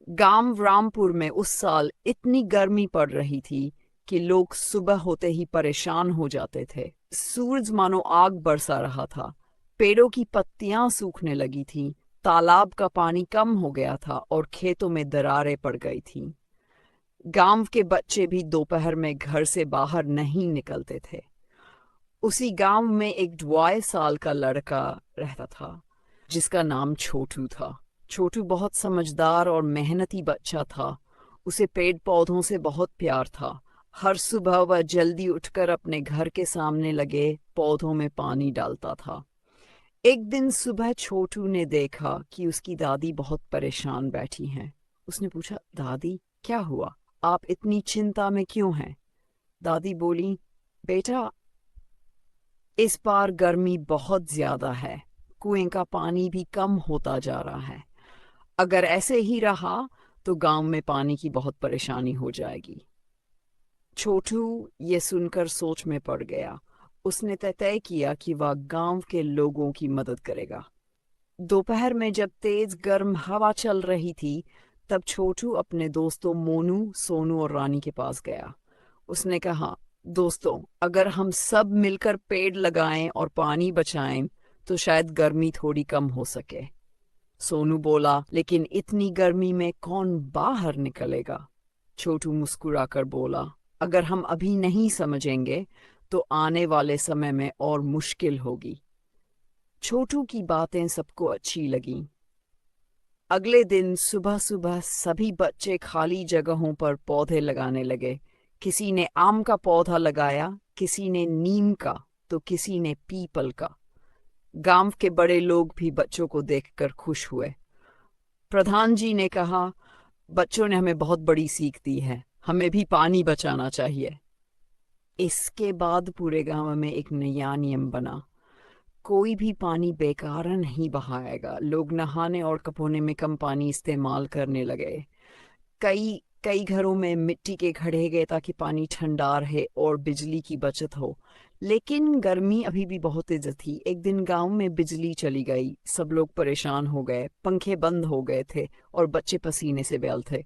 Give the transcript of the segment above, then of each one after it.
गांव रामपुर में उस साल इतनी गर्मी पड़ रही थी कि लोग सुबह होते ही परेशान हो जाते थे। सूरज मानो आग बरसा रहा था। पेड़ों की पत्तियां सूखने लगी थीं, तालाब का पानी कम हो गया था और खेतों में दरारें पड़ गई थीं। गांव के बच्चे भी दोपहर में घर से बाहर नहीं निकलते थे। उसी गांव में एक 2.5 साल का लड़का रहता था जिसका नाम छोटू था। छोटू बहुत समझदार और मेहनती बच्चा था। उसे पेड़ पौधों से बहुत प्यार था। हर सुबह वह जल्दी उठकर अपने घर के सामने लगे पौधों में पानी डालता था। एक दिन सुबह छोटू ने देखा कि उसकी दादी बहुत परेशान बैठी हैं। उसने पूछा, दादी क्या हुआ? आप इतनी चिंता में क्यों हैं? दादी बोली, बेटा, इस बार गर्मी बहुत ज्यादा है। कुएं का पानी भी कम होता जा रहा है। अगर ऐसे ही रहा तो गांव में पानी की बहुत परेशानी हो जाएगी। छोटू ये सुनकर सोच में पड़ गया। उसने तय किया कि वह गांव के लोगों की मदद करेगा। दोपहर में जब तेज गर्म हवा चल रही थी, तब छोटू अपने दोस्तों मोनू, सोनू और रानी के पास गया। उसने कहा, दोस्तों, अगर हम सब मिलकर पेड़ लगाएं और पानी बचाएं तो शायद गर्मी थोड़ी कम हो सके। सोनू बोला, लेकिन इतनी गर्मी में कौन बाहर निकलेगा? छोटू मुस्कुराकर बोला, अगर हम अभी नहीं समझेंगे तो आने वाले समय में और मुश्किल होगी। छोटू की बातें सबको अच्छी लगीं। अगले दिन सुबह सुबह सभी बच्चे खाली जगहों पर पौधे लगाने लगे। किसी ने आम का पौधा लगाया, किसी ने नीम का, तो किसी ने पीपल का। गांव के बड़े लोग भी बच्चों को देखकर खुश हुए। प्रधान जी ने कहा, बच्चों ने हमें बहुत बड़ी सीख दी है, हमें भी पानी बचाना चाहिए। इसके बाद पूरे गांव में एक नया नियम बना। कोई भी पानी बेकार नहीं बहाएगा। लोग नहाने और कपड़ों में कम पानी इस्तेमाल करने लगे। कई कई घरों में मिट्टी के घड़े गए ताकि पानी ठंडा रहे और बिजली की बचत हो। लेकिन गर्मी अभी भी बहुत तेज थी। एक दिन गांव में बिजली चली गई। सब लोग परेशान हो गए, पंखे बंद हो गए थे और बच्चे पसीने से बेहाल थे।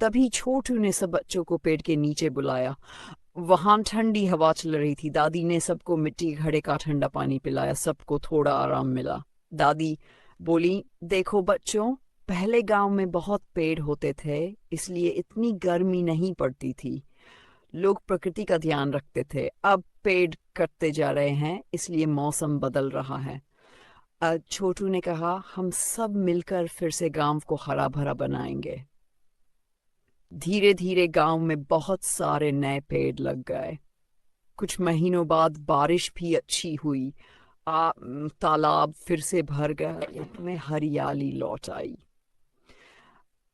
तभी छोटू ने सब बच्चों को पेड़ के नीचे बुलाया। वहां ठंडी हवा चल रही थी। दादी ने सबको मिट्टी के घड़े का ठंडा पानी पिलाया। सबको थोड़ा आराम मिला। दादी बोली, देखो बच्चों, पहले गांव में बहुत पेड़ होते थे, इसलिए इतनी गर्मी नहीं पड़ती थी। लोग प्रकृति का ध्यान रखते थे। अब पेड़ कटते जा रहे हैं, इसलिए मौसम बदल रहा है। छोटू ने कहा, हम सब मिलकर फिर से गांव को हरा भरा बनाएंगे। धीरे धीरे गांव में बहुत सारे नए पेड़ लग गए। कुछ महीनों बाद बारिश भी अच्छी हुई। तालाब फिर से भर गया, इसमें हरियाली लौट आई।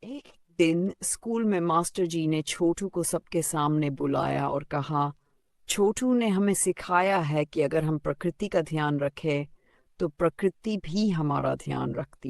एक दिन स्कूल में मास्टर जी ने छोटू को सबके सामने बुलाया और कहा, छोटू ने हमें सिखाया है कि अगर हम प्रकृति का ध्यान रखें तो प्रकृति भी हमारा ध्यान रखती